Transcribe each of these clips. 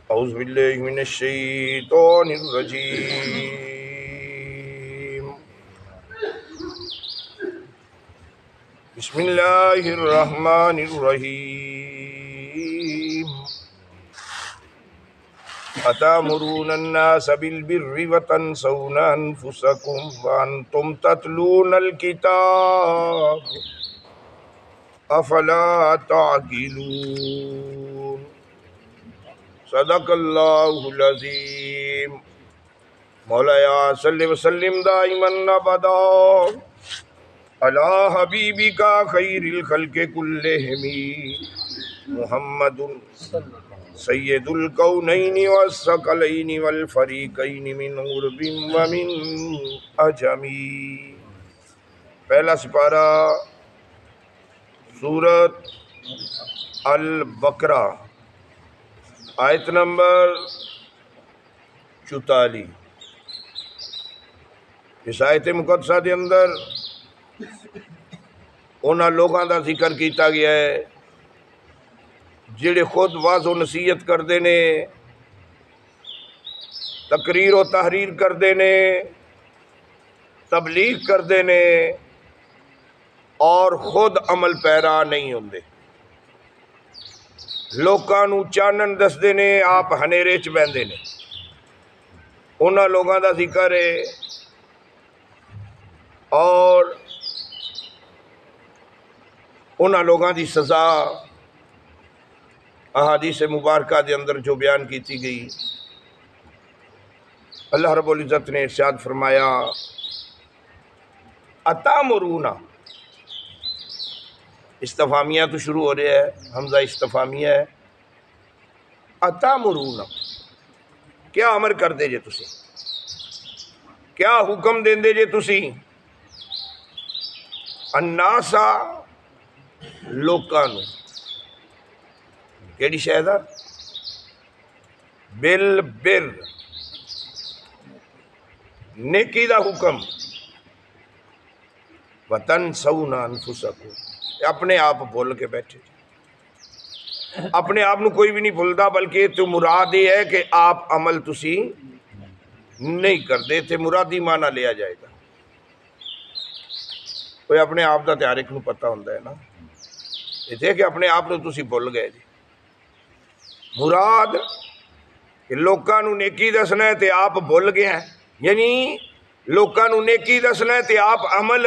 اعوذ باللہ من الشیطان الرجیم بسم اللہ الرحمن الرحیم اتامرون الناس بالبر وتنسون انفسکم وانتم تتلون الکتاب افلا تعقلون صدق اللہ العظیم مولایا صلی وسلم دائما ابدا علی حبیبک خیر الخلق کلہم محمد سید الکونین والثقلین والفریقین من عرب ومن عجم۔ پہلا سپارہ سورۃ البقرہ آیت نمبر 44۔ اس آیت مقدسہ دے اندر انہاں لوگاں دا ذکر کیتا گیا ہے جڑے خود واضح و نصیحت کردے نے، تقریر و تحریر کردے نے، تبلیغ کردے نے اور خود عمل پیرا نہیں ہوندے۔ لوکاں نو چانن دسدے نے، آپ ہنیرے چ بہندے نے۔ انہاں لوگاں دا ذکر ہے اور انہاں لوگاں دی سزا احادیث مبارکہ دے اندر جو بیان کیتی گئی۔ اللہ رب العزت نے ارشاد فرمایا اتامرون، استفہامیہ تو شروع ہو رہا ہے، حمزہ استفہامیہ ہے۔ اتامرون، کیا امر کر دے جے تسی، کیا حکم دین دے جے تسی، الناسا لوکاں نو، کیڑی شے دا، بالبر، نیکی دا حکم، وتنسون انفسکم، اپنے آپ بھول کے بیٹھے۔ اپنے آپ نو کوئی بھی نہیں بھولتا، بلکہ تو مراد یہ ہے کہ آپ عمل تسی نہیں کردے، تے مرادی معنی لیا جائے گا۔ کوئی اپنے آپ دا تے ہر ایک نو پتہ ہوندا ہے نا، یہ کہ اپنے آپ نو تسی بھول گئے جی۔ مراد کہ لوکاں نو نیکی دسنا ہے تے آپ بھول گئے ہیں، یعنی لوکاں نو نیکی دسنا ہے تے آپ عمل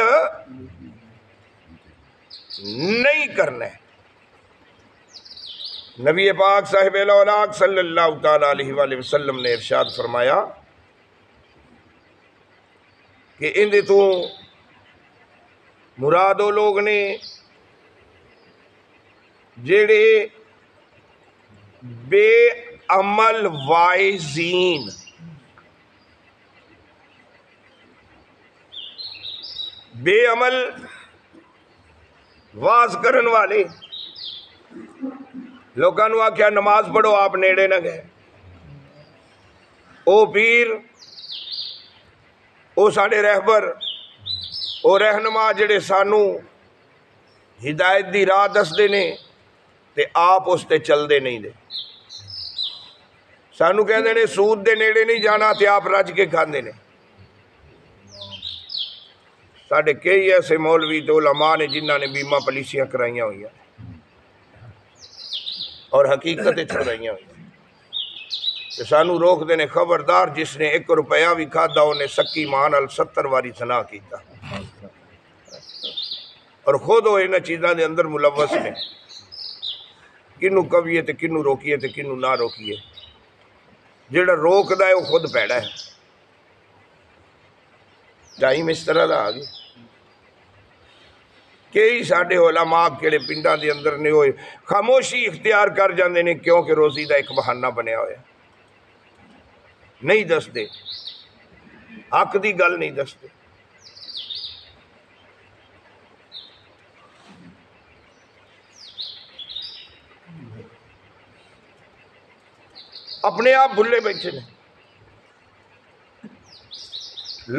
نہیں کرنا ہے۔ نبی پاک صاحب الاولاق صلی اللہ تعالیٰ علیہ وآلہ وسلم نے ارشاد فرمایا کہ اندے تو مراد وہ لوگ نے جڑے بے عمل وائزین، بے عمل واز کرن والے، لوگاں نو آکھیا نماز پڑھو، آپ نیڑے نہ گئے۔ او پیر، او ساڑے رہبر، او رہنما جڑے سانو ہدایت دی راہ دس دے نے تے آپ اس تے چل دے نہیں دے۔ سانو کہہ دے نے سود دے نیڑے نہیں جانا تے آپ رج کے کھاندے نے۔ ساڑھے کئی ایسے مولوی تے علماء نے جنہاں نے بیمہ پالیسیاں کرائیاں ہوئی ہیں اور حقیقتیں چھڑائیاں ہوئی ہیں کہ سانو روک دینے خبردار، جس نے 1 روپیہ بھی کھادا انہیں سکی مان 70 واری زنا کیتا، اور خود وہ انہاں چیزاں دے اندر ملوث نے۔ کنو کہیے تے کنو روکیے تے کنو نہ روکیے، جڑا روک دا ہے وہ خود پیڑا ہے۔ ٹائم اس طرح دا آگے کئی ساڑھے علماء کیڑے پنڈاں دے اندر نے ہوئے خاموشی اختیار کر جاندے نے، کیونکہ روزی دا ایک بہانہ بنیا ہویا، نہیں دس دے، حق دی گل نہیں دس دے۔ اپنے آپ بھلے بیٹھے نے،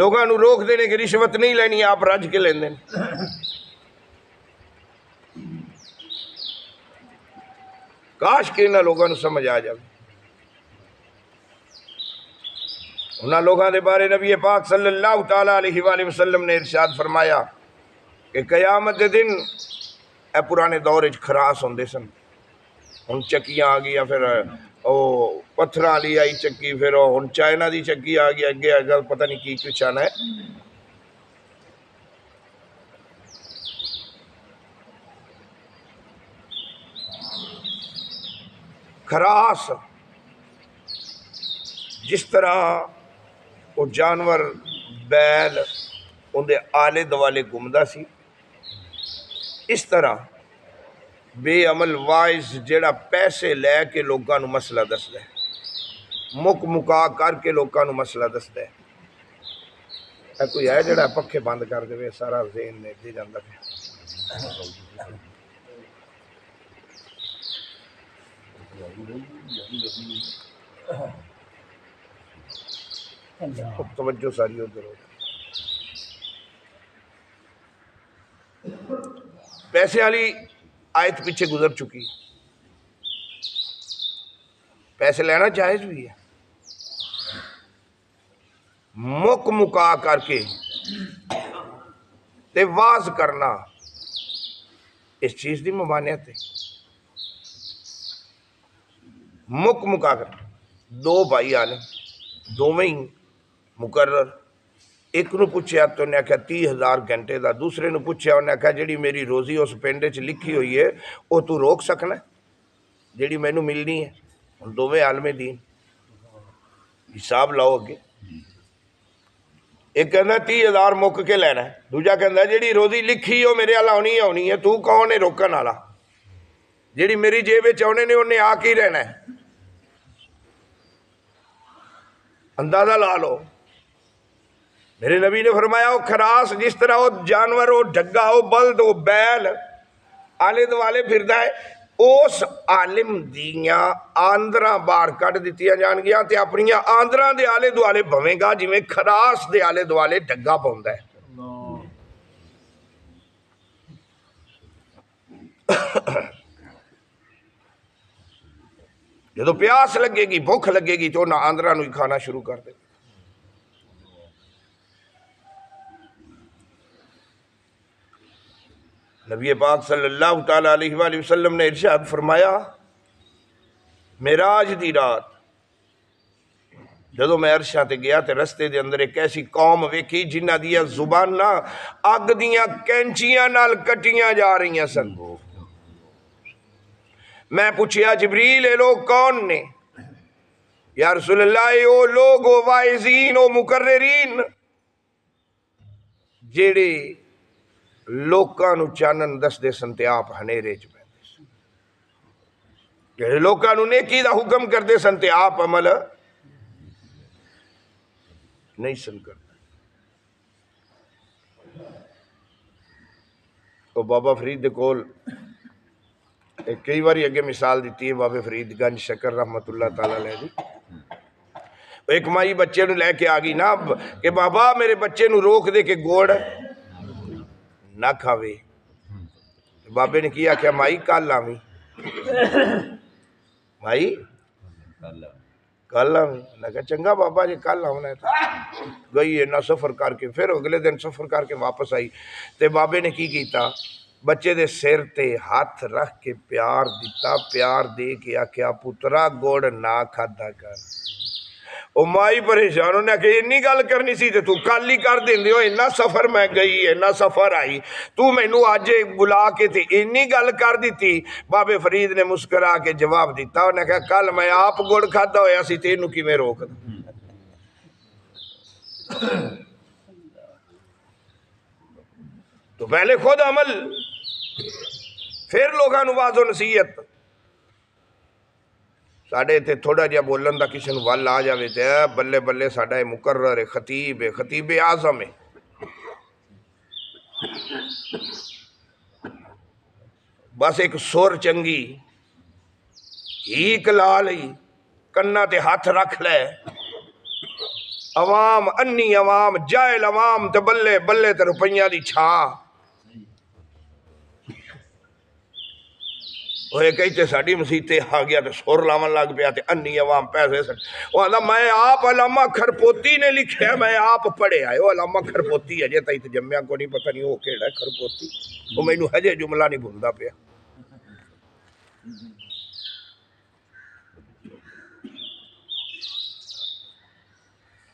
لوگاں نو روک دینے کہ رشوت نہیں لینی، آپ رج کے لین دیں۔ کاش کہ انہاں لوگوں نے سمجھ آ جائے۔ انہاں لوگاں دے بارے نبی پاک صلی اللہ تعالیٰ علیہ وآلہ وسلم نے ارشاد فرمایا کہ قیامت دے دن اے پرانے دور وچ خراس ہوندے سن، ہن چکیاں آ گئی، پھر او پتھراں والی آئی چکی، پھر ہن چائنا دی چکی آ گئی، اگے اگر پتہ نہیں کی کچھ آنا ہے۔ خراس جس طرح وہ جانور بیل اندے آلے دوالے گھومدا سی، اس طرح بے عمل وائز جیڑا پیسے لے کے لوگاں نو مسئلہ دسدا ہے، مک مکا کر کے لوگاں نو مسئلہ دسدا ہے۔ اے کوئی ہے جیڑا پکھے بند کر دے سارا ذہن نے دے جاندا پیا۔ توجہ ساری ادھر ہو، پیسے والی آیت پیچھے گزر چکی، پیسے لینا جائز بھی ہے، مک مکا کر کے تے واز کرنا اس چیز دی ممانعت ہے۔ مک مکا کر دو بھائی عالم دوویں ہی مقرر، ایک نو پوچھیا تو انہیں آکھا 30,000 گھنٹے دا، دوسرے نو پوچھیا انہیں آکھا جیڑی میری روزی اس پینڈے چ لکھی ہوئی ہے وہ تو روک سکنا ہے جیڑی میں نو ملنی ہے؟ دوویں عالم دین، حساب لاؤ اگے، ایک کہنا 30,000 مک کے لینا ہے، دوجا کہنا جیڑی روزی لکھی ہو میرے والا ہونی ہے، تو کون ہے روکن والا؟ جیڑی میری جیب وچ آنے نے انہیں آ کے رہنا ہے، اندازہ لا لو۔ میرے نبی نے فرمایا وہ خراس جس طرح وہ جانور، وہ ڈگا، وہ بلد، وہ بیل آلے دوالے پھردا ہے، اس عالم دیاں آندراں باہر کٹ دتیاں جان گیاں تے اپنی آندراں دے آلے دوالے بھویں گا جویں خراس دے آلے دوالے ڈگا پوندا ہے۔ جدو پیاس لگے گی، بھوک لگے گی تو نہ آندراں نو ہی کھانا شروع کر دے۔ نبی پاک صلی اللہ تعالیٰ علیہ وآلہ وسلم نے ارشاد فرمایا معراج دی رات جدو میں عرشاں تے گیا تے رستے دے اندر ایک ایسی قوم ویکھی جنہ دیا زباناں اگ دیاں کینچیاں نال کٹیاں جا رہی سن۔ میں پوچھیا جبریل اے لوگ کون نے؟ یا رسول اللہ اے او لوگ او واعظین او مقررین جیڑے لوکاں نو چانن دس دے سن تے آپ ہنیرے چ بیٹھے سن، جیڑے لوکاں نو نیکی دا حکم کر دے سن تے آپ عمل نہیں سن کرتے۔ تو بابا فرید دے کول ایک کئی باری اگے مثال دیتی ہے، بابا فرید گنج شکر رحمت اللہ تعالیٰ علیہ دی، ایک مائی بچے نو لے کے آگئی نا کہ بابا میرے بچے نو روک دے کہ گوڑ نہ کھاوے، بابے نے کیا کیا مائی کل آویں، مائی کل آویں، نے کہا چنگا بابا جی کل آونا ہے، تو گئی ہے نہ سفر کر کے، پھر اگلے دن سفر کر کے واپس آئی تے بابے نے کی کیتا بچے دے سر تے ہاتھ رکھ کے پیار دیتا، پیار دے کے آکھیا پترا گوڑ نہ کھادا کر۔ او مائی پریشان ہونے کہ انی گل کرنی سی تے تو کل ہی کر دیندے ہو، اینا سفر میں گئی اینا سفر آئی، تو میں نو آج بلا کے تے انی گل کر دیتی۔ بابے فرید نے مسکرا کے جواب دیتا، انہیں کہا کل میں آپ گوڑ کھادا ہویا سی تینو کی میں روک دا۔ تو پہلے خود عمل پھر لوگاں نو واضح و نصیحت۔ ساڑھے تے تھوڑا جا بولن دا کسی نو وال آ جاوے تے بلے بلے ساڑھا ہے مقرر ہے، خطیب اعظم ہے، بس ایک سور چنگی ہی کلا لئی کنہ تے ہاتھ رکھ لے، عوام انی عوام جائل عوام تے بلے بلے تے روپیاں دی چھا، وہ کہتے ساری مسیطے آ گیا تو سر لاون لگ پیا تے انی عوام پیسے سن. وہ آتا میں آپ علامہ کھرپوتی نے لکھیا میں آپ پڑھے آئے. وہ علامہ کھرپوتی اجے تھی جمیا کو نہیں پتہ نہیں وہ کہڑا ہے کھرپوتی. وہ مینوں ہجے جملہ نہیں بھولدا پیا.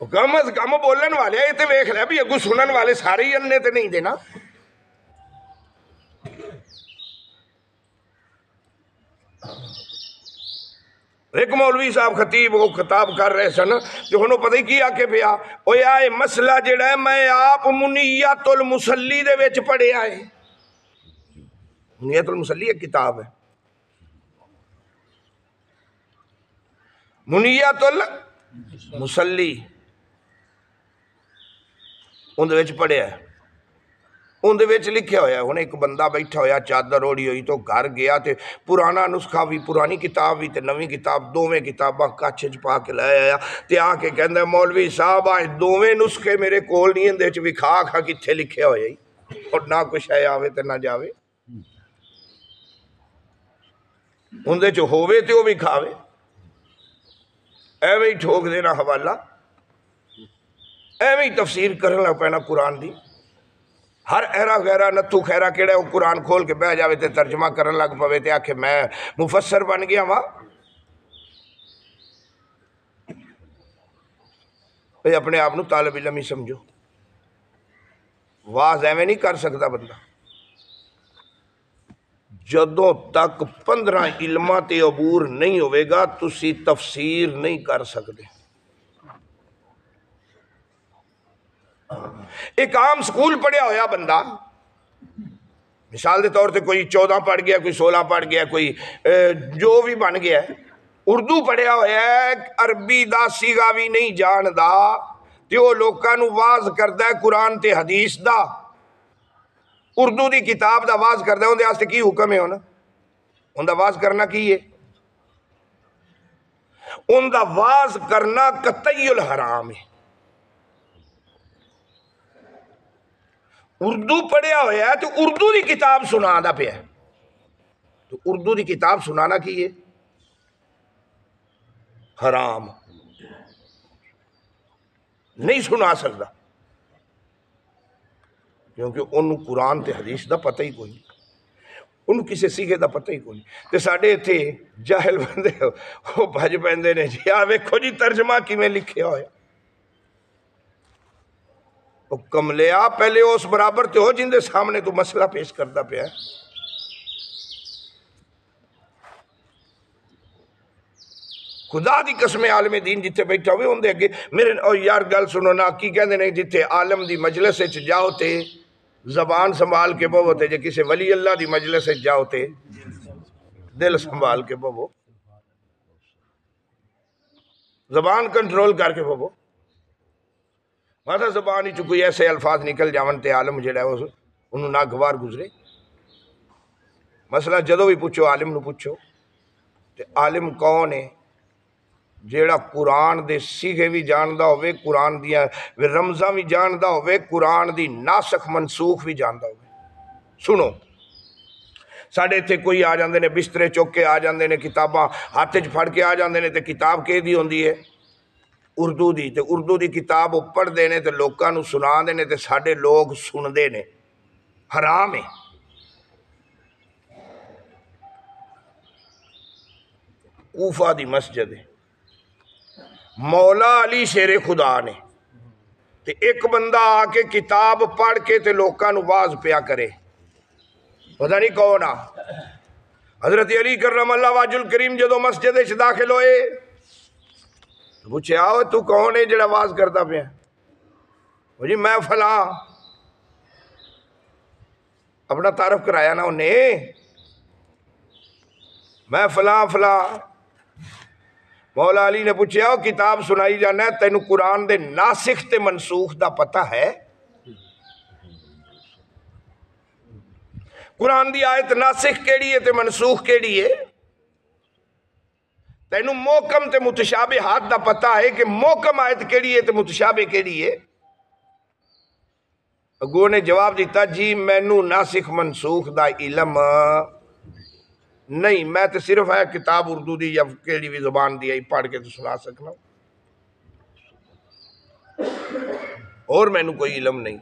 کم از کم بولن والے یہ تو ویخ لیا بھی اگو سنن والے سارے ہی اننے تے نہیں دینا. ایک مولوی صاحب خطیب وہ خطاب کر رہے سن جو انہوں پتہ ہی کی آکے پیا وہ یہ مسئلہ جڑا ہے میں آپ منیت المسلی دے ویچ پڑھے آئے. منیت المسلی ایک کتاب ہے. منیت المسلی اندھے ویچ پڑھے آئے. اندھے ویچ لکھے ہویا ہے انہیں ایک بندہ بیٹھا ہویا چادر اوڑی ہوئی تو گھر گیا تے پرانا نسخہ بھی پرانی کتاب بھی تے نویں کتاب دوویں کتاباں کچھ پا کے لے آیا تے آ کے کہندا مولوی صاحب آج دوویں نسخے میرے کول نہیں اندے چ وکھا کھا کتھے لکھے ہوئے اور نہ کچھ ہے آوے تے نہ جاوے. اندے چ ہووے تے وہ بھی کھاوے. ایویں ہی ٹھوک دینا حوالہ ایویں ہی تفسیر کرن لگ پینا قرآن دی. ہر ایرا غیرہ نتھو خیرہ کیڑے وہ قرآن کھول کے بہ جاوے تے ترجمہ کرن لگ پوے تے آکھے میں مفسر بن گیا وہاں. اپنے آپ نو طالب علم ہی سمجھو. واز ایویں نہیں کر سکتا بندہ جدوں تک 15 علمہ تے عبور نہیں ہوئے گا تسی تفسیر نہیں کر سکتے. ایک عام سکول پڑھیا ہویا بندہ مثال دے طور تے کوئی 14 پڑھ گیا کوئی 16 پڑھ گیا کوئی جو بھی بن گیا ہے اردو پڑھیا ہویا ہے عربی دا سیغا بھی نہیں جان دا تے وہ لوکاں نو واز کردا ہے قرآن تے حدیث دا. اردو دی کتاب دا واز کردا ہے اندے واسطے کی حکم ہے ہونا ان دا واز کرنا کی ہے. ان دا واز کرنا قطعی الحرام ہے. اردو پڑھیا ہویا ہے تو اردو دی کتاب سنا دا پیا تو اردو دی کتاب سنانا کی ہے حرام نہیں سنا سکتا کیونکہ انہوں قرآن تے حدیث دا پتہ ہی کوئی نہیں انہوں کسے سیکھے دا پتہ ہی کوئی نہیں. تے ساڑھے تھے جاہل بندے وہ بھج پہندے نے جی آوے کھو جی ترجمہ کی میں لکھے ہویا کملیا پہلے اس برابر تے ہو جن دے سامنے تو مسئلہ پیش کرتا پیا ہے. خدا دی قسم عالم دین جتے بیٹھا ہوئے ہوں دے اگے میرے یار گل سنو نا کی کہندے نے جتے عالم دی مجلس وچ جاؤ تے زبان سنبھال کے بہو تے جے کسے ولی اللہ دی مجلس وچ جاؤ تے دل سنبھال کے بہو زبان کنٹرول کر کے بہو. ماتا زبان ہی کوئی ایسے الفاظ نکل جاون تے عالم جڑا ہے انہوں ناگوار گزرے. مسئلہ جدو بھی پوچھو عالم نو پوچھو تے عالم کون ہے جیڑا قرآن دے سیغے بھی جاندہ ہوئے قرآن دیا رمضہ بھی جاندہ ہوئے قرآن دی ناسخ منسوخ بھی جاندہ ہوئے. سنو ساڑھے تھے کوئی آ جاندے نے بسترے چوک کے آ جاندے نے کتاباں ہاتھ چ پھڑ کے آ جاندے نے تے کتاب کے دی ہوندی ہے اردو دی تے اردو دی کتاب پڑھ دینے تے لوکاں نو سنا دینے تے ساڑھے لوگ سن دینے حرام ہے. کوفہ دی مسجد ہے مولا علی شیر خدا نے تے ایک بندہ آ کے کتاب پڑھ کے تے لوکاں نو واز پیا کرے پتہ نہیں کون آ حضرت علی کرم اللہ واج الکریم جدو مسجد وچ داخل ہوئے پوچھے آؤ تو کون ہے جڑا واز کرتا پیا وہ جی میں فلاں اپنا تعارف کرایا نا انہیں میں فلاں فلاں. مولا علی نے پوچھے آؤ کتاب سنائی جانا ہے تینوں قرآن دے ناسخ تے منسوخ دا پتہ ہے قرآن دی آیت ناسخ کیڑی ہے تے منسوخ کیڑی ہے تینوں محکم تے متشابہات دا پتہ ہے کہ محکم آیت کیڑی ہے تے متشابہ کیڑی ہے. اگوں نے جواب دیتا جی مینوں ناسخ منسوخ دا علم نہیں میں تو صرف ہے کتاب اردو دی یا کیڑی بھی زبان دی پڑھ کے تو سنا سکنا، اور مینوں کوئی علم نہیں۔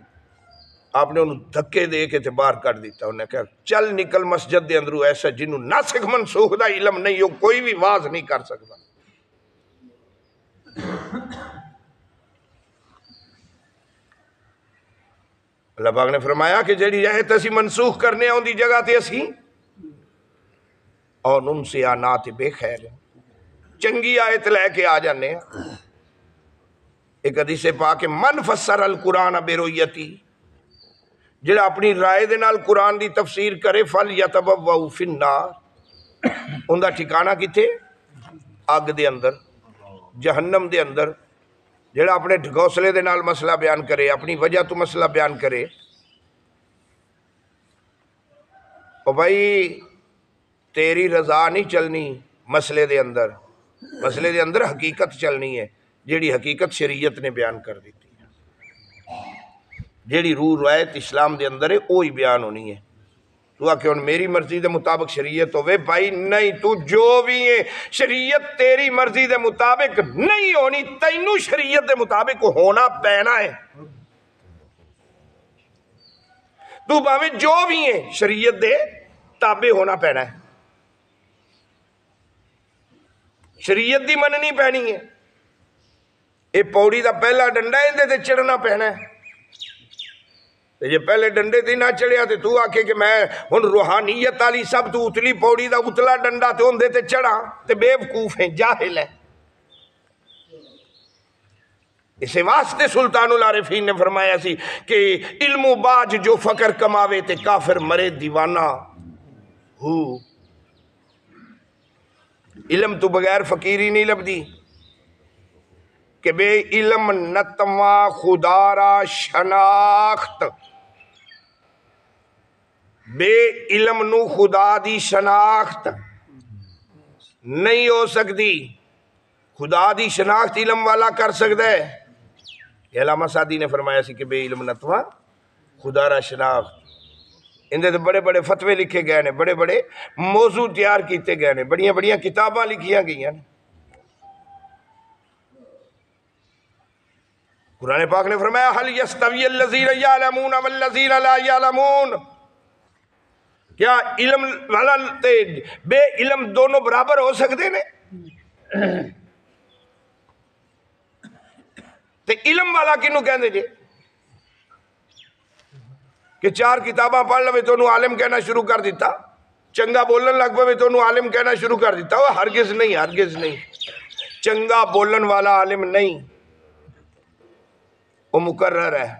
آپ نے انہوں دھکے دے کے تے باہر کر دیتا، انہیں کہا چل نکل مسجد دے اندروں، ایسا جنہوں ناسخ منسوخ دا علم نہیں ہو کوئی بھی واز نہیں کر سکتا۔ اللہ پاک نے فرمایا کہ جیڑی آیت اسی منسوخ کرنے آن دی جگہ تے اسی اور ان سے آنات بے خیر چنگی آیت لے کے آ جانے ہیں۔ ایک حدیث پاک کہ من فسر القرآن برؤیتی، جڑا اپنی رائے دے نال قرآن دی تفسیر کرے فلیتبوأ فی النار، ان دا ٹھکانہ کتے؟ اگ دے اندر، جہنم دے اندر۔ جڑا اپنے ڈھگوسلے دے نال مسئلہ بیان کرے، اپنی وجہ تو مسئلہ بیان کرے، او بھائی تیری رضا نہیں چلنی مسئلے دے اندر، مسئلے دے اندر حقیقت چلنی ہے، جیڑی حقیقت شریعت نے بیان کر دیتی ہے، جیڑی روح روایت اسلام دے اندر ہے وہی بیان ہونی ہے۔ تو آکے ان میری مرضی دے مطابق شریعت ہوئے، بھائی نہیں، تو جو بھی ہے شریعت تیری مرضی دے مطابق نہیں ہونی، تینوں شریعت دے مطابق ہونا پینا ہے۔ تو باویں جو بھی ہے شریعت دے تابع ہونا پینا ہے، شریعت دی مننی پینی ہے۔ اے پوڑی دا پہلا ڈنڈا ہے، اندے تے چڑھنا پینا ہے۔ یہ پہلے ڈنڈے تے نہ چڑھیا تے تو آکے کہ میں ہن روحانیت والی سب تو اتلی پوڑی دا اتلا ڈنڈا تے اندے تے چڑھا تے بے وقوف ہیں، جاہل ہیں۔ اسے واسطے سلطان العارفین نے فرمایا سی کہ علم و باج جو فقر کماوے تے کافر مرے دیوانہ ہو۔ علم تو بغیر فقیری نہیں لبدی، کہ بے علم نتواں خدا را شناخت، بے علم نو خدا دی شناخت نہیں ہو سکتی۔ خدا دی شناخت علم والا کر سکتا ہے۔ یہ علامہ سعدی نے فرمایا سی کہ بے علم نتواں خدا را شناخت، اندے تو بڑے بڑے فتوے لکھے گئے نے، بڑے بڑے موضوع تیار کیتے گئے نے، بڑیاں بڑیاں کتاباں لکھیاں گئی ہیں۔ قرآن پاک نے فرمایا هل يستوي الذين يعلمون والذين لا يعلمون، کیا علم والا تے بے علم دونوں برابر ہو سکتے نے؟ تے علم والا کنوں کہندے جے کہ چار کتاباں پڑھ لوے تو انہوں عالم کہنا شروع کر دیتا، چنگا بولن لگ پوے تو انہوں عالم کہنا شروع کر دیتا؟ وہ ہرگز نہیں، ہرگز نہیں۔ چنگا بولن والا عالم نہیں، وہ مقرر ہے۔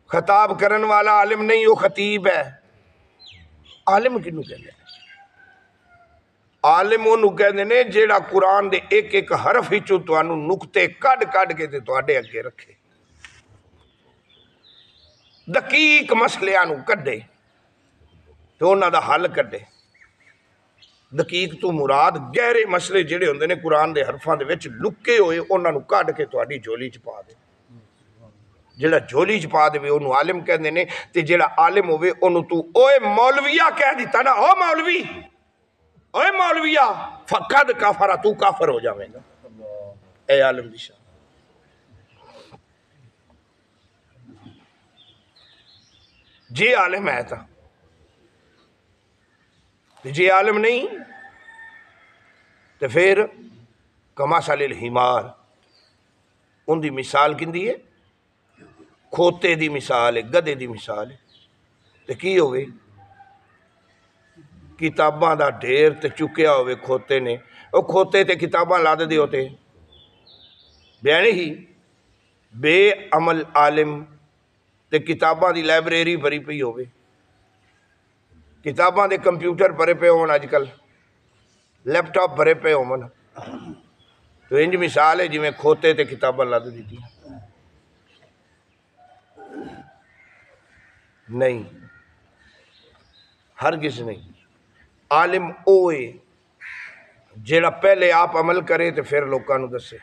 خطاب کرن والا عالم نہیں، وہ خطیب ہے۔ عالم کنوں کہندے ہیں؟ عالم انہوں کہندے نے جیڑا قرآن دے ایک ایک حرف ہی چو توانوں نکتے کڈ کڈ کے تے تواڈے اگے رکھے، دقیق مسئلیاں نو کڈے تو انہاں دا حل کڈے۔ دقیق تو مراد گہرے مسئلے جڑے ہوندے نے قرآن دے حرفاں دے وچ لکے ہوئے، انہاں نو کڈ کے تواڈی جھولی چ پا دے۔ جڑا جھولی چ پا دے انہوں عالم کہندے نے، تے جڑا عالم ہوئے انہوں تو اوے مولویہ کہہ دیتا نا، او مولوی، اوے مولویہ، فقد کافرہ، تو کافر ہو جاویں گا۔ اے عالم دی شان۔ جی عالم ہے تھا، جی عالم نہیں تو پھر کمثل الحمار، ان دی مثال کندی ہے؟ کھوتے دی مثال ہے، گدے دی مثال ہے۔ تو کی ہوئے؟ کتاباں دا ڈھیر تے چکیا ہوئے کھوتے نے، وہ کھوتے تے کتاباں لا دے ہوتے بیانے ہی بے عمل عالم تے کتاباں دی لائبریری بھری پئی ہوئے، کتاباں دے کمپیوٹر بھرے پہ ہون، آج کل لیپ ٹاپ بھرے پہ ہون، تو انج مثال ہے جی میں کھوتے تے کتاباں لا دے دیتی نہیں، ہرگز نہیں۔ عالم اوے جیڑا پہلے آپ عمل کرے تو پھر لوکاں نو دسے،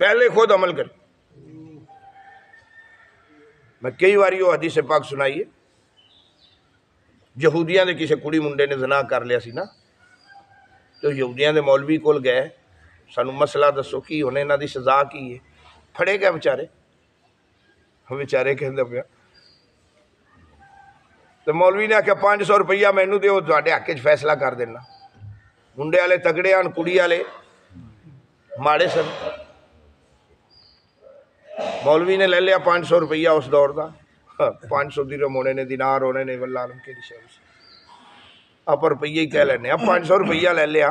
پہلے خود عمل کرے۔ میں کئی باری وہ حدیث پاک سنائیے ਯਹੂਦੀਆਂ ਦੇ ਕਿਸੇ ਕੁੜੀ ਮੁੰਡੇ ਨੇ ਜ਼ਨਾ ਕਰ ਲਿਆ ਸੀ ਨਾ, ਤੇ ਯਹੂਦੀਆਂ ਦੇ ਮੌਲਵੀ ਕੋਲ ਗਏ, ਸਾਨੂੰ ਮਸਲਾ ਦੱਸੋ ਕੀ ਹੋਣਾ, ਇਹਨਾਂ ਦੀ ਸਜ਼ਾ ਕੀ ਹੈ। ਫੜੇ ਗਏ ਵਿਚਾਰੇ, ਵਿਚਾਰੇ ਕਹਿੰਦੇ ਪਿਆ, ਤੇ ਮੌਲਵੀ ਨੇ ਆਖਿਆ 500 ਰੁਪਈਆ ਮੈਨੂੰ ਦਿਓ, ਤੁਹਾਡੇ ਹੱਕ 'ਚ ਫੈਸਲਾ ਕਰ ਦੇਣਾ। ਮੁੰਡੇ ਵਾਲੇ ਤਗੜੇ ਹਨ, ਕੁੜੀ ਵਾਲੇ ਮਾੜੇ ਸਨ। ਮੌਲਵੀ ਨੇ ਲੈ ਲਿਆ 500 ਰੁਪਈਆ ਉਸ ਦੌਰ ਦਾ, 500 ਦਿਰਹਮ ਹੋਣੇ ਨੇ, ਦਿਨਾਰ ਹੋਣੇ ਨੇ, ਵੱਲਾ ਆਲਮ ਕਿਹੜੀ ਸ਼ੈ ਆਪਾਂ ਰੁਪਈਏ ਹੀ ਕਹਿ ਲੈਂਦੇ ਹਾਂ। 500 ਰੁਪਈਆ ਲੈ ਲਿਆ।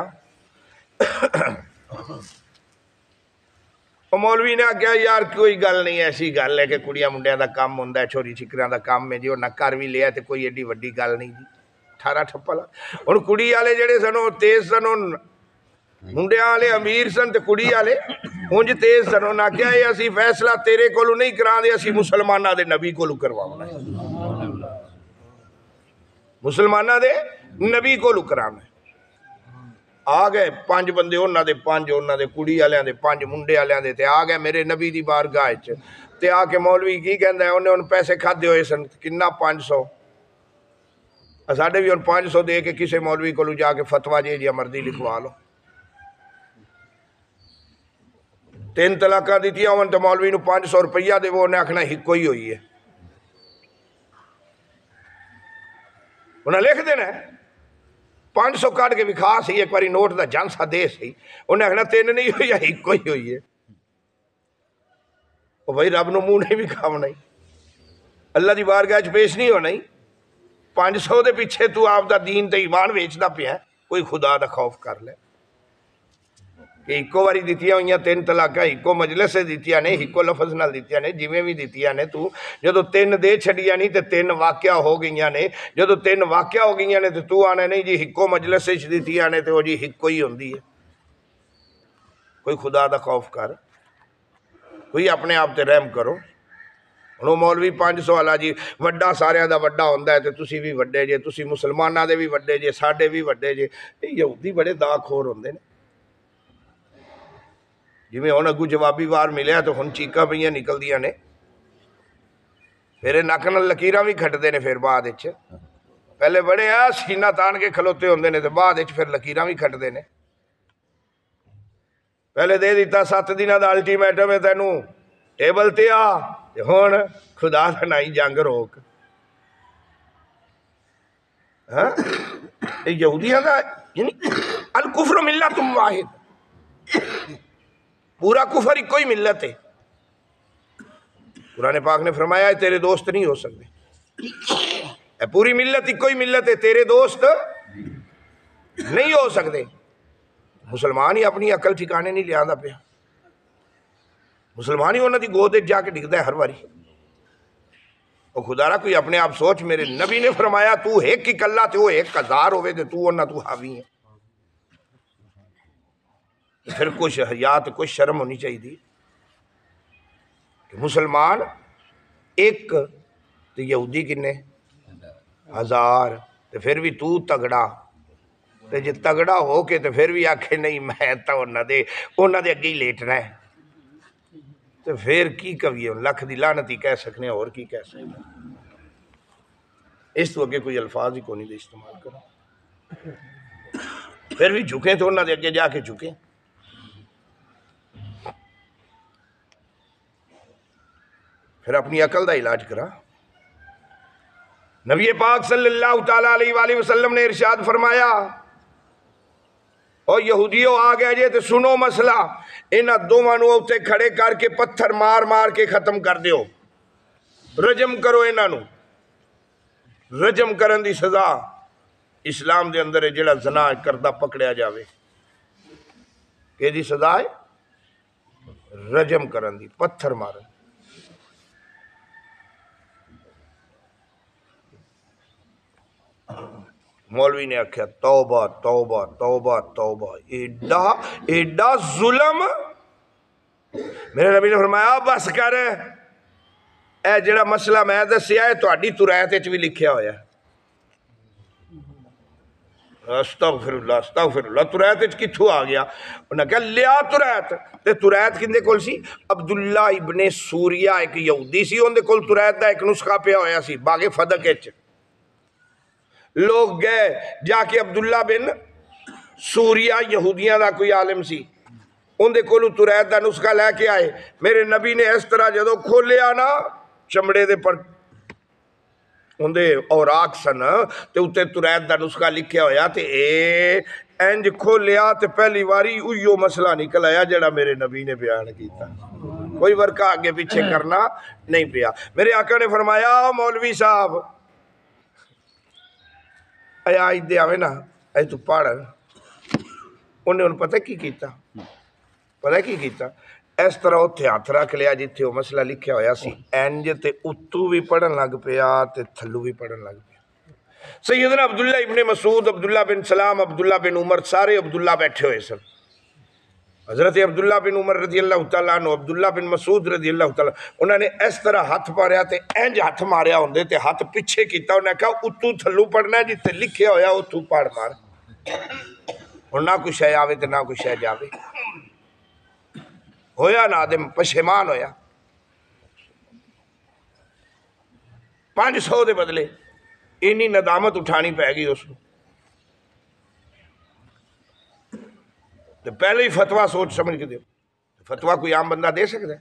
ਉਹ ਮੌਲਵੀ ਨੇ ਆਖਿਆ ਯਾਰ ਕੋਈ ਗੱਲ ਨਹੀਂ, ਐਸੀ ਗੱਲ ਹੈ ਕਿ ਕੁੜੀਆਂ ਮੁੰਡਿਆਂ ਦਾ ਕੰਮ ਹੁੰਦਾ, ਛੋਰੀ ਛਿਕਰਾਂ ਦਾ ਕੰਮ ਹੈ ਜੀ, ਉਹਨਾਂ ਕਰ ਵੀ ਲਿਆ ਤੇ ਕੋਈ ਐਡੀ ਵੱਡੀ ਗੱਲ ਨਹੀਂ ਜੀ, 18 ਠੱਪਾ। ਹੁਣ ਕੁੜੀ ਵਾਲੇ ਜਿਹੜੇ ਸਨ ਉਹ ਤੇਜ਼ ਸਨ, ਉਹ ਮੁੰਡਿਆਂ ਵਾਲੇ ਅਮੀਰ ਸਨ ਤੇ ਕੁੜੀ ਵਾਲੇ ਉਂਝ ਤੇਜ਼ ਸਨ। ਉਹਨਾਂ ਆਖਿਆ ਇਹ ਅਸੀਂ ਫੈਸਲਾ ਤੇਰੇ ਕੋਲੋਂ ਨਹੀਂ ਕਰਾਂਦੇ, ਅਸੀਂ ਮੁਸਲਮਾਨਾਂ ਦੇ ਨਬੀ ਕੋਲੋਂ ਕਰਵਾਉਣਾ, ਮੁਸਲਮਾਨਾਂ ਦੇ ਨਬੀ ਕੋਲੋਂ ਕਰਾਉਣਾ। ਆ ਗਏ 5 ਬੰਦੇ, ਉਹਨਾਂ ਦੇ 5, ਉਹਨਾਂ ਦੇ ਕੁੜੀ ਵਾਲਿਆਂ ਦੇ 5, ਮੁੰਡੇ ਵਾਲਿਆਂ ਦੇ, ਤੇ ਆ ਗਏ ਮੇਰੇ ਨਬੀ ਦੀ ਬਾਰਗਾਹ 'ਚ। ਤੇ ਆ ਕੇ ਮੌਲਵੀ ਕੀ ਕਹਿੰਦਾ, ਉਹਨੇ ਹੁਣ ਪੈਸੇ ਖਾਧੇ ਹੋਏ ਸਨ, ਕਿੰਨਾ 500, ਸਾਡੇ ਵੀ ਹੁਣ 500 ਦੇ ਕੇ ਕਿਸੇ ਮੌਲਵੀ ਕੋਲੋਂ ਜਾ ਕੇ ਫਤਵਾ ਜੇ ਜਿਹਾ ਮਰਜ਼ੀ ਲਿਖਵਾ ਲਓ। 3 ਤਲਾਕਾਂ ਦਿੱਤੀਆਂ ਹੋਣ ਤੇ ਮੌਲਵੀ ਨੂੰ 500 ਰੁਪਈਆ ਦੇਵੋ, ਉਹਨੇ ਆਖਣਾ ਇੱਕੋ ਹੀ ਹੋਈ ਹੈ। ਉਹਨਾਂ ਲਿਖ ਦੇਣਾ 500 ਕੱਢ ਕੇ ਵਿਖਾ ਸੀ, ਇੱਕ ਵਾਰੀ ਨੋਟ ਦਾ ਜਾਂਸਾ ਦੇ ਸਹੀ, ਉਹਨੇ ਆਖਣਾ 3 ਨਹੀਂ ਹੋਈ, ਇੱਕੋ ਹੀ ਹੋਈ ਹੈ। ਉਹ ਭਾਈ ਰੱਬ ਨੂੰ ਮੂੰਹ ਨਹੀਂ ਵਿਖਾਉਣਾ, ਅੱਲਾ ਦੀ ਬਾਰਗਾਹ 'ਚ ਪੇਸ਼ ਨਹੀਂ ਹੋਣਾ। 500 ਦੇ ਪਿੱਛੇ ਤੂੰ ਆਪ ਦਾ ਦੀਨ ਤੇ ਈਮਾਨ ਵੇਚਦਾ ਪਿਆ, ਕੋਈ ਖੁਦਾ ਦਾ ਖੌਫ ਕਰ ਲੈ। کہ ایکو واری دیتیاں ہوئیاں 3 طلاقاں ایکو مجلس سے دیتیاں نے ایکو لفظ نال دیتیاں نے جویں بھی دیتیاں نے تو جدو 3 دے چھڑیاں نہیں تے 3 واقعہ ہو گئیاں نے جدو 3 واقعہ ہو گئیاں نے تے تو آنے نہیں جی ایکو مجلس سے دیتیاں نے تے وہ جی ایکو ہی ہوندی ہے. کوئی خدا دا خوف کر کوئی اپنے آپ تے رحم کرو. ہن مولوی 500 والا جی وڈا سارے دا وڈا ہوندا ہے تے تسی بھی وڈے جے تسی مسلماناں دے بھی وڈے جے ساڈے بھی وڈے جے. یہودی بڑے دا خور ہوندے نے جویں ہن اگوں جوابی وار ملیا تو ہن چیکاں پئیاں نکلدیاں نے پھر نک نال لکیراں بھی کھٹدے نے. پھر بعد وچ پہلے بڑے سینہ تان کے کھلوتے ہوندے نے تے بعد وچ پھر لکیراں بھی کھٹدے نے. پہلے دے دیتا 7 دناں دا الٹیمیٹم ہے تینوں ٹیبل تے آ تے ہن خدا دا نائی جنگ روک. ہاں یہودیاں دا یعنی الکفر ملت واحد پورا کفر ہی کوئی ملت ہے. قرآن پاک نے فرمایا ہے تیرے دوست نہیں ہو سکتے. پوری ملت ہی کوئی ملت ہے تیرے دوست نہیں ہو سکتے. مسلمان ہی اپنی عقل ٹھکانے نہیں لیا پیا. مسلمان ہی انہوں دی گود جا کے ڈگتا ہے ہر باری. اور خدا را کوئی اپنے آپ سوچ میرے نبی نے فرمایا تو ایک ہی کلا تے وہ 1000 ہوئے تے تو انہاں تو حاوی ہے. پھر کچھ حیات کچھ شرم ہونی چاہیے کہ مسلمان ایک تے یہودی کنے 1000 تے پھر بھی تو تگڑا تے جے تگڑا ہو کے تے پھر بھی آکھے نہیں میں تو انہاں دے اگے ہی لیٹنا ہے تو پھر کی کہیے لکھ دی لعنت ہی کہہ سکنے اور کی کہہ سکنے. اس تو اگے کوئی الفاظ ہی کو نہیں دے استعمال کرو. پھر بھی جھکیں تو انہاں دے اگے جا کے جھکیں. پھر اپنی عقل دا علاج کرا. نبی پاک صلی اللہ تعالیٰ علیہ وآلہ وسلم نے ارشاد فرمایا اور یہودیوں آ گئے جے تو سنو مسئلہ انہاں دوواں نوں اوتے کھڑے کر کے پتھر مار مار کے ختم کر دیو. رجم کرو انہاں نوں. رجم کرن دی سزا اسلام دے اندر ہے جڑا زنا کردہ پکڑیا جاوے کہ دی سزا ہے رجم کرن دی پتھر مارن. مولوی نے آکھیا توبہ توبہ توبہ توبہ ایڈا ظلم. میرے نبی نے فرمایا بس کر اے جڑا مسئلہ میں دسیا ہے تہاڈی ترایت وچ بھی لکھیا ہویا ہے. استغفر اللہ ترایت وچ کتھوں آ گیا؟ انہاں کہا لیا ترایت تے ترایت کندے کول سی؟ عبداللہ ابن سوریہ ایک یہودی سی اون دے کول ترایت دا ایک نسخہ پیا ہویا سی باغ فدق وچ. لوگ گئے جا کے عبداللہ بن سوریہ یہودیاں دا کوئی عالم سی اندے کولو تریت دا نسخہ لے کے آئے. میرے نبی نے اس طرح جدو کھولیا نا چمڑے دے پر اندے اوراق سن تے اتے تریت دا نسخہ لکھیا ہویا تے اے انج کھولیا تے پہلی واری اویو مسئلہ نکل آیا جڑا میرے نبی نے بیان کیتا. کوئی ورقہ آگے پیچھے کرنا نہیں پیا. میرے آقا نے فرمایا مولوی صاحب اے آج دے آوے نا اے تو پڑھ. انہیں پتہ کی کیتا اس طرح اتھے ہاتھ رکھ لیا جتھے وہ مسئلہ لکھیا ہویا سی انج تے اتو بھی پڑھن لگ پیا تے تھلو بھی پڑھن لگ پیا. سیدنا عبداللہ ابن مسعود، عبداللہ بن سلام، عبداللہ بن عمر، سارے عبداللہ بیٹھے ہوئے سن. حضرت عبداللہ بن عمر رضی اللہ تعالیٰ عنہ، عبداللہ بن مسعود رضی اللہ تعالیٰ، انہوں نے اس طرح ہاتھ ماریا تے انج ہاتھ ماریا ہوندے تے ہاتھ پیچھے کیتا. انہوں نے کہا اتو تھلو پڑھنا ہے جتے لکھیا ہویا اتو پڑھ مار. اور نہ کچھ ہے آوے تے نہ کچھ ہے جاوے. ہویا نادم پشیمان ہویا. 500 دے بدلے اینی ندامت اٹھانی پہ گئی اس کو. تو پہلے ہی فتویٰ سوچ سمجھ کے دے. فتویٰ کوئی عام بندہ دے سکتا ہے؟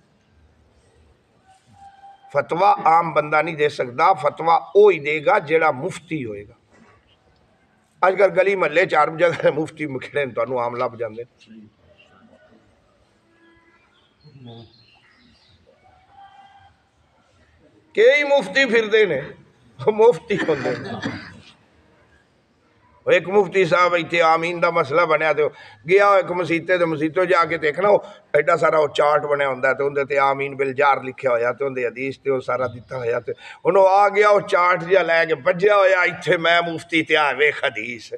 فتویٰ عام بندہ نہیں دے سکتا. فتویٰ وہی دے گا جیڑا مفتی ہوئے گا. آج کل گلی محلے 4 جگہ مفتی مکھڑے تو انہوں عام لب جاندے. کئی مفتی پھر دے نے مفتی ہوندے. ایک مفتی صاحب ایتھے آمین دا مسئلہ بنیا تو گیا ایک مسیتے تے مسیتوں جا کے دیکھنا ایڈا سارا وہ چارٹ بنیا ہوندا تے اندے تے آمین بالجار لکھیا ہویا تے اندے حدیث تے وہ سارا دیتا ہویا تے انہوں آ گیا وہ چارٹ جا لے کے بجیا ہویا ایتھے میں مفتی تے ویکھ حدیث.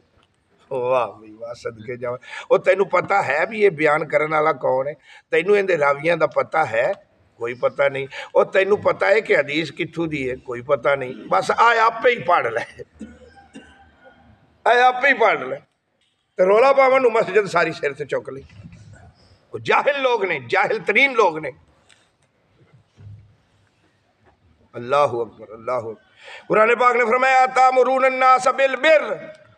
واہ بھئی واہ صدقے جاواں. او تینوں پتہ ہے بھی یہ بیان کرن والا کون ہے؟ تینوں اندے راویاں دا پتہ ہے؟ کوئی پتہ نہیں. اور تینوں پتہ ہے کہ حدیث کتھوں دی ہے؟ کوئی پتہ نہیں. بس آئے آپ پہ ہی پڑھ لے آپ ہی پڑھ لے. تو رولا پاون مسجد ساری سر سے چوک لی. جاہل لوگ نے، جاہل ترین لوگ نے. اللہ اکبر اللہ اکبر. قرآن پاک نے فرمایا تامرون الناس بالبر،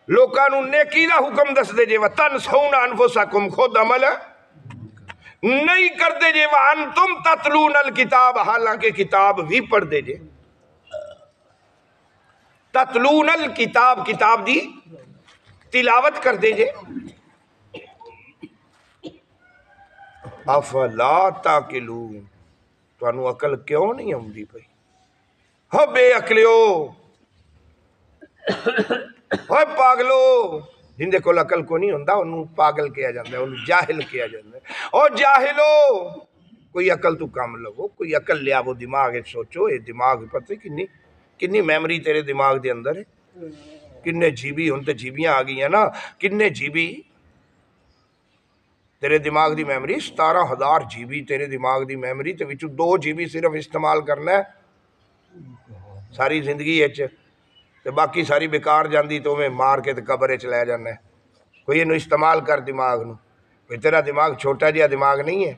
لوکاں نوں نیکی دا حکم دس دے جے وتنسون انفسکم، خود عمل نہیں کر دے جے وانتم تتلون الکتاب، حالانکہ کتاب بھی پڑھ دے جے. تتلون الکتاب، کتاب دی تلاوت کر دے جے. افلا تاکلون، تو انہوں عقل کیوں نہیں ہوندی پئی؟ ہو بے عقلیو، ہو پاگلو. جندے کول عقل کو نہیں ہوندا انہوں پاگل کیا جاندہ ہے، انہوں جاہل کیا جاندہ ہے. او جاہلو، کوئی عقل تو کام لگو، کوئی عقل لیا وہ دماغ ہے. سوچو یہ دماغ پتہ کنی میمری تیرے دماغ دے اندر ہے. کنے جی بی ہوں تے جی بیاں آ گئی ہیں نا. کنے جی بی تیرے دماغ دی میمری؟ 17,000 جی بی تیرے دماغ دی میمری تے وچوں 2 جی بی صرف استعمال کرنا ہے ساری زندگی اچ تے باقی ساری بیکار جاندی تو میں مار کے تے قبر اچ لے جانا ہے. کوئی انہوں استعمال کر دماغ نو. کوئی تیرا دماغ چھوٹا جہا دماغ نہیں ہے.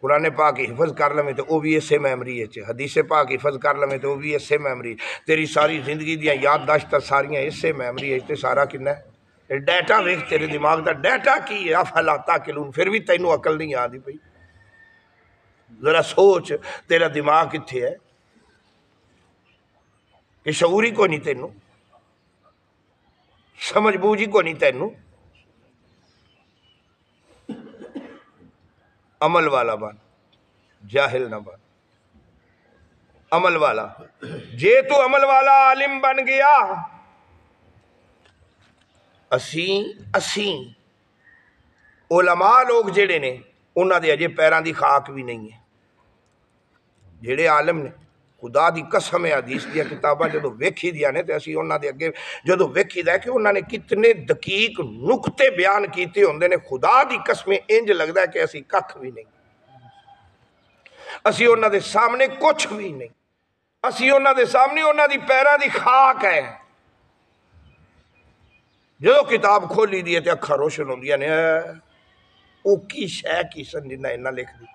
قرآن پاک حفظ کر لیں تو وہ بھی اسے میمری ہے. حدیث پاک حفظ کر لیں تو وہ بھی اسے میمری. تیری ساری زندگی دیاں یادداشت ساریاں اسے میمری ہے. تے سارا کنا ہے ڈیٹا. ویکھ تیرے دماغ دا ڈیٹا کی ہے. افلا تاکلون، پھر بھی تینوں عقل نہیں آندی پئی. ذرا سوچ تیرا دماغ کتھے ہے کہ شعور ہی کو نہیں تینوں، سمجھ بوجھ ہی کو نہیں تینوں. عمل والا بن، جاہل نہ بن. عمل والا جے تو عمل والا عالم بن گیا. اسیں علماء لوگ جڑے نے انہاں دے اجے پیراں دی خاک بھی نہیں ہے. جڑے عالم نے خدا دی قسم ہے حدیث دیا کتاباں جدو ویکھی دیا نے تے اسی انہاں دے اگے جدو ویکھی دا ہے کہ انہاں نے کتنے دقیق نقطے بیان کیتے ہوندے نے. خدا دی قسم انج لگدا ہے کہ اسی ککھ بھی نہیں. اسی انہاں دے سامنے کچھ بھی نہیں. اسی انہاں دے سامنے انہاں دی پیراں دی خاک ہے. جدو کتاب کھولی دی تے اکھاں روشن ہوندیاں نے او کی شے کی سن جنہاں انہاں لکھ دی.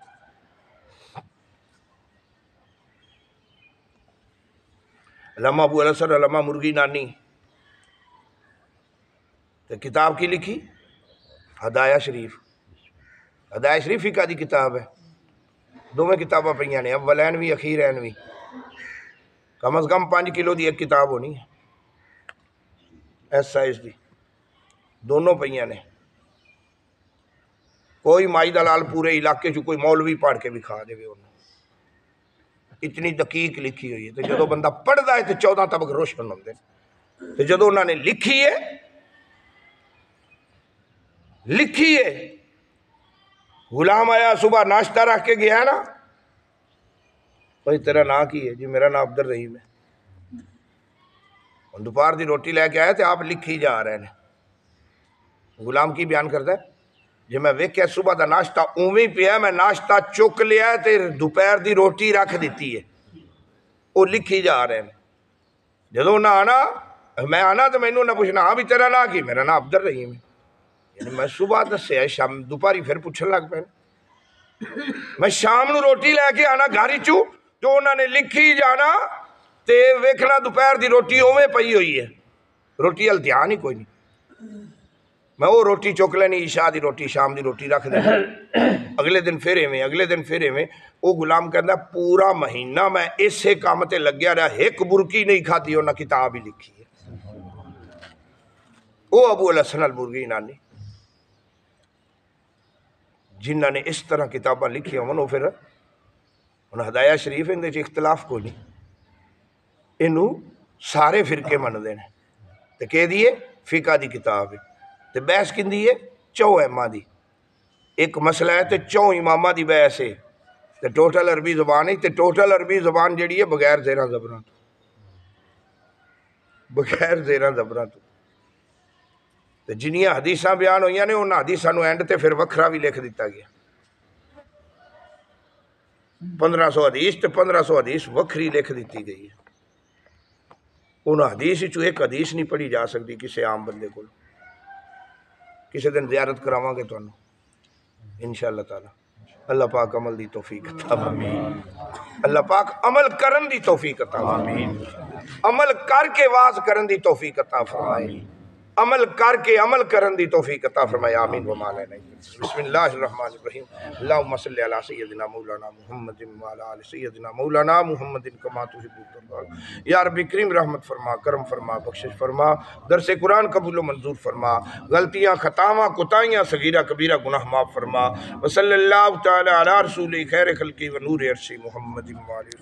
علامہ ابو الحسن علامہ مرغی نانی تو کتاب کی لکھی ہدایہ شریف، ہدایہ شریف فقہ دی کتاب ہے، دونوں کتاباں پہ نے، اولین بھی اخیرین بھی، کم از کم 5 کلو دی ایک کتاب ہونی ہے اس سائز دی، دونوں پہ نے۔ کوئی مائی دلال پورے علاقے کوئی مولوی پڑھ کے بھی کھا دے انہوں، اتنی دقیق لکھی ہوئی ہے۔ تو جدو بندہ پڑھتا ہے تو 14 طبق روشن ہوتے ہیں۔ تو جدو انہوں نے لکھی ہے غلام آیا صبح ناشتہ رکھ کے گیا ہے نا، بھائی تیرا نام کی ہے؟ جی میرا نام عبد الرحیم ہے۔ دوپہر دی روٹی لے کے آیا تو آپ لکھی جا رہے ہیں۔ غلام کی بیان کرتا ہے جی میں ویکھیا صبح دا ناشتہ اوویں پیا، میں ناشتہ چک لیا ہے تے دوپہر دی روٹی رکھ دیتی ہے، وہ لکھی جا رہے ہیں۔ جدو نہ آنا میں آنا تو مینوں نہ پوچھنا ہاں بھی تیرا نام کی؟ میرا نام عبد الرحیم ہے۔ یعنی میں صبح دسیا شام دوپہری پھر پوچھن لگ پے، میں شام نو روٹی لے کے آنا گھر چوں جو انہوں نے لکھی جانا تے ویکھنا دوپہر دی روٹی اوویں پئی ہوئی ہے، روٹی ال دھیان ہی کوئی نہیں۔ میں وہ روٹی چک لینی، عشاء دی روٹی شام دی روٹی رکھ دینی، اگلے دن پھر ایویں۔ وہ غلام کہندا پورا مہینہ میں اسے کام تے لگیا رہا، ایک برکی نہیں کھاتی، انہاں کتاب ہی لکھی ہے۔ وہ ابو الحسن البرگی نانی جنہاں نے اس طرح کتاباں لکھی وہ پھر ہدایہ شریف اندے چ اختلاف کوئی نہیں، انہوں سارے فرقے من دے نے تے کہہ دیے فقہ دی کتاب ہے۔ تے بحث کندی ہے 4 اماماں دی، ایک مسئلہ ہے تے 4 اماماں دی بحث ہے تے ٹوٹل عربی زبان ہے تے ٹوٹل عربی زبان جڑی ہے بغیر زیراں زبراں تو، بغیر زیراں زبراں تو۔ تے جنیاں حدیثاں بیان ہوئیاں نے انہاں حدیثاں نو اینڈ تے پھر وکھرا بھی لکھ دیتا گیا، 1500 حدیث تے 1500 حدیث وکھری لکھ دیتی گئی ہے۔ انہاں حدیث چوں ایک حدیث نہیں پڑھی جا سکتی کسی عام بندے کو۔ کسی دن زیارت کراواں گے تانوں انشاءاللہ تعالی۔ اللہ پاک عمل دی توفیق عطا فرمائے، اللہ پاک عمل کرن دی توفیق عطا فرمائے، عمل کر کے واز کرن دی توفیق عطا فرمائے، عمل کر کے عمل کرن دی توفیق عطا فرمائے، آمین و مالا نہیں۔ بسم اللہ الرحمن الرحیم، اللہم صلی علی سیدنا مولانا محمد وعلی آل سیدنا مولانا محمد کما تحب وترضى۔ یا رب کریم رحمت فرما، کرم فرما، بخشش فرما، درس قرآن قبول و منظور فرما، غلطیاں خطاواں کوتاہیاں صغیرہ کبیرہ گناہ معاف فرما، وصلی اللہ تعالی علی رسول خیر خلقی و نور عرشی محمد وعلی